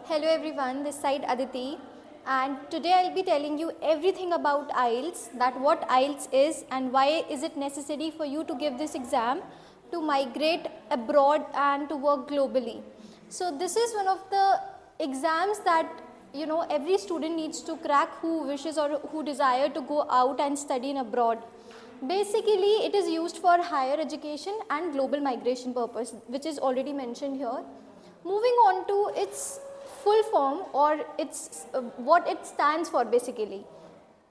Hello everyone, this side Aditi, and today I'll be telling you everything about IELTS, that what IELTS is and why is it necessary for you to give this exam to migrate abroad and to work globally. So this is one of the exams that every student needs to crack who wishes or who desire to go out and study in abroad. Basically, it is used for higher education and global migration purpose, which is already mentioned here. Moving on to its full form or its what it stands for basically.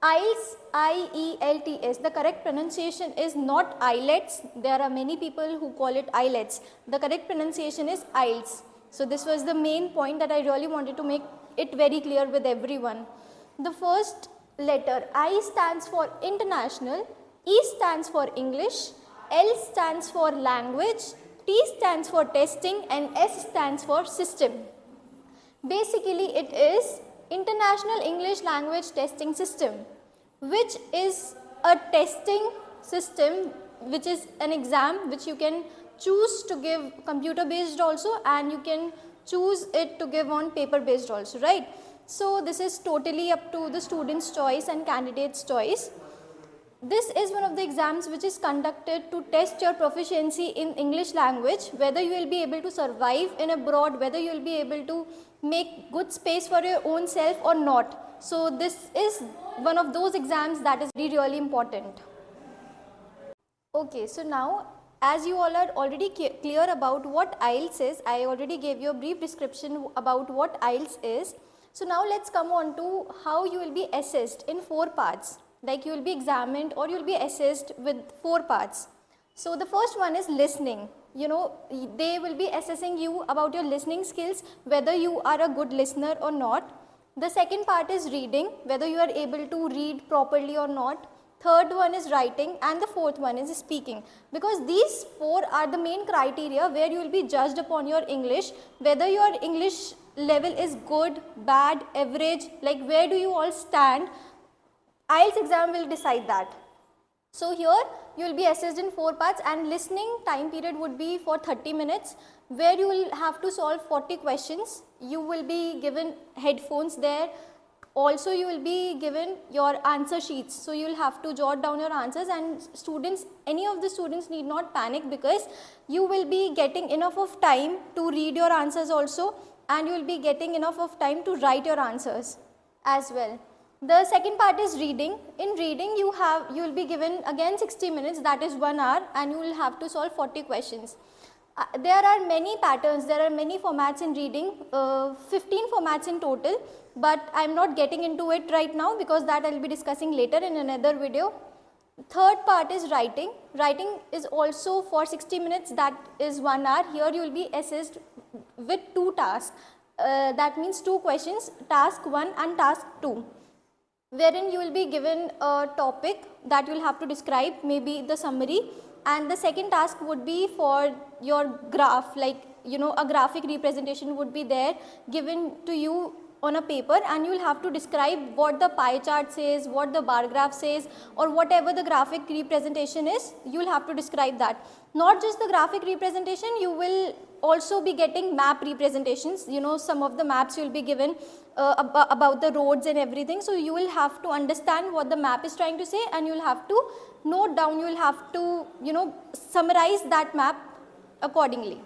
IELTS, IELTS, the correct pronunciation is not IELTS. There are many people who call it IELTS. The correct pronunciation is IELTS. So this was the main point that I really wanted to make it very clear with everyone. The first letter I stands for international, E stands for English, L stands for language, T stands for testing, and S stands for system. Basically, it is International English Language Testing System, which is a testing system, which is an exam which you can choose to give computer based also, and you can choose it to give on paper based also, right? So this is totally up to the student's choice and candidate's choice. This is one of the exams which is conducted to test your proficiency in English language, whether you will be able to survive in abroad, whether you will be able to make good space for your own self or not. So this is one of those exams that is really important. Okay, so now as you all are already clear about what IELTS is, I already gave you a brief description about what IELTS is. So now let's come on to how you will be assessed in 4 parts. Like you will be examined or you will be assessed with 4 parts. So the first one is listening. They will be assessing you about your listening skills, whether you are a good listener or not. The second part is reading, whether you are able to read properly or not. Third one is writing, and the fourth one is speaking, because these 4 are the main criteria where you will be judged upon your English, whether your English level is good, bad, average, like where do you all stand. IELTS exam will decide that. So here you will be assessed in 4 parts, and listening time period would be for 30 minutes where you will have to solve 40 questions. You will be given headphones there. Also you will be given your answer sheets. So you will have to jot down your answers, and students, any of the students need not panic, because you will be getting enough of time to read your answers also, and you will be getting enough of time to write your answers as well. The second part is reading. In reading you will be given again 60 minutes, that is 1 hour, and you will have to solve 40 questions. There are many patterns, there are many formats in reading, 15 formats in total, but I am not getting into it right now because that I will be discussing later in another video. Third part is writing. Writing is also for 60 minutes, that is 1 hour. Here you will be assessed with 2 tasks, that means 2 questions, task 1 and task 2. Wherein you will be given a topic that you will have to describe, maybe the summary, and the second task would be for your graph, like a graphic representation would be there given to you on a paper, and you will have to describe what the pie chart says, what the bar graph says, or whatever the graphic representation is, you will have to describe that. Not just the graphic representation, you will also be getting map representations. Some of the maps you will be given about the roads and everything. So you will have to understand what the map is trying to say, and you will have to note down, you will have to summarize that map accordingly.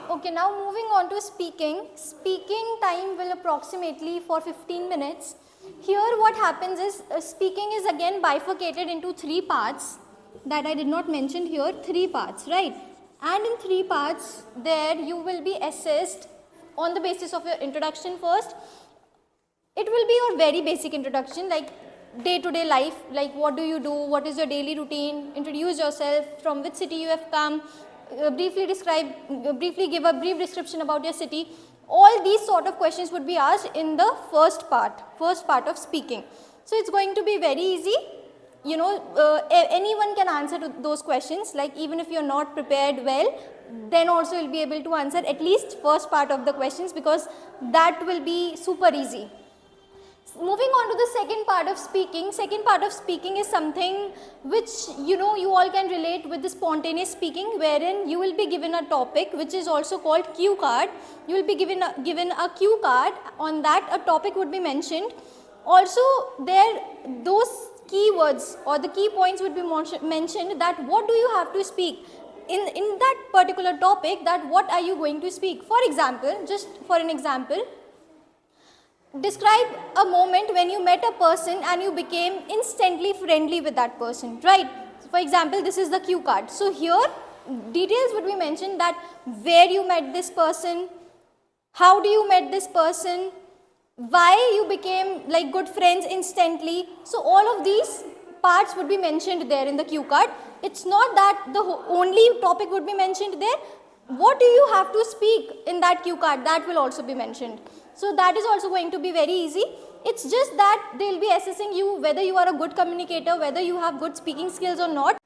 Okay, now moving on to speaking. Speaking time will approximately for 15 minutes. Here what happens is speaking is again bifurcated into 3 parts that I did not mention here, 3 parts, right? And in 3 parts there you will be assessed on the basis of your introduction first. It will be your very basic introduction, like day-to-day life, like what do you do, what is your daily routine, introduce yourself, from which city you have come, briefly give a brief description about your city. All these sort of questions would be asked in the first part of speaking. So it's going to be very easy. Anyone can answer to those questions, like even if you're not prepared well, then also you'll be able to answer at least first part of the questions, because that will be super easy. Moving on to the second part of speaking. Second part of speaking is something which you all can relate with the spontaneous speaking, wherein you will be given a topic which is also called cue card. You will be given a cue card. On that a topic would be mentioned. Also there those keywords or the key points would be mentioned, that what do you have to speak in that particular topic, that what are you going to speak. For example, just for an example, describe a moment when you met a person and you became instantly friendly with that person, right? For example, this is the cue card. So here details would be mentioned, that where you met this person, how do you met this person, why you became like good friends instantly. So all of these parts would be mentioned there in the cue card. It's not that the only topic would be mentioned there. What do you have to speak in that cue card, that will also be mentioned. So that is also going to be very easy. It's just that they will be assessing you whether you are a good communicator, whether you have good speaking skills or not.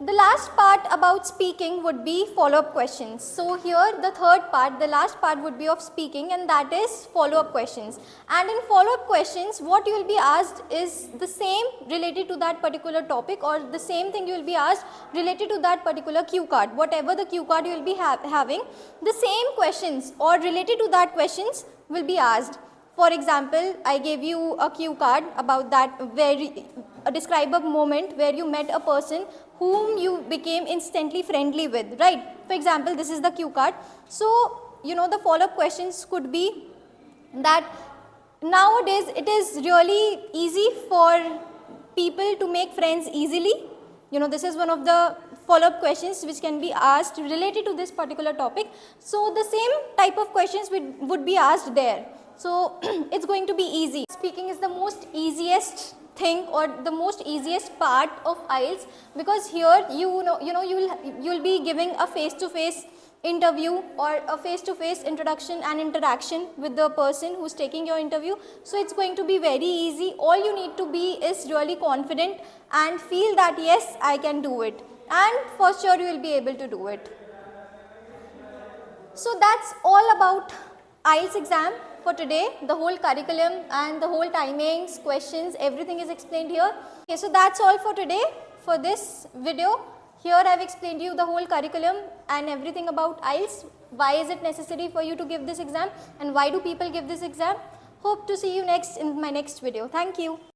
The last part about speaking would be follow-up questions. So here the third part, the last part would be of speaking, and that is follow-up questions. And in follow-up questions, what you will be asked is the same related to that particular topic, or the same thing you will be asked related to that particular cue card. Whatever the cue card you will be having, the same questions or related to that questions will be asked. For example, I gave you a cue card about that, where describe a moment where you met a person whom you became instantly friendly with, right? For example, this is the cue card. So the follow-up questions could be that nowadays it is really easy for people to make friends easily. This is one of the follow-up questions which can be asked related to this particular topic. So the same type of questions would be asked there. So it's going to be easy. Speaking is the most easiest thing or the most easiest part of IELTS, because here you'll be giving a face-to-face interview or a face-to-face introduction and interaction with the person who's taking your interview. So it's going to be very easy. All you need to be is really confident and feel that yes, I can do it, and for sure you will be able to do it. So that's all about IELTS exam for today. The whole curriculum and the whole timings, questions, everything is explained here. Okay, so that's all for today for this video. Here I have explained you the whole curriculum and everything about IELTS. Why is it necessary for you to give this exam, and why do people give this exam? Hope to see you next in my next video. Thank you.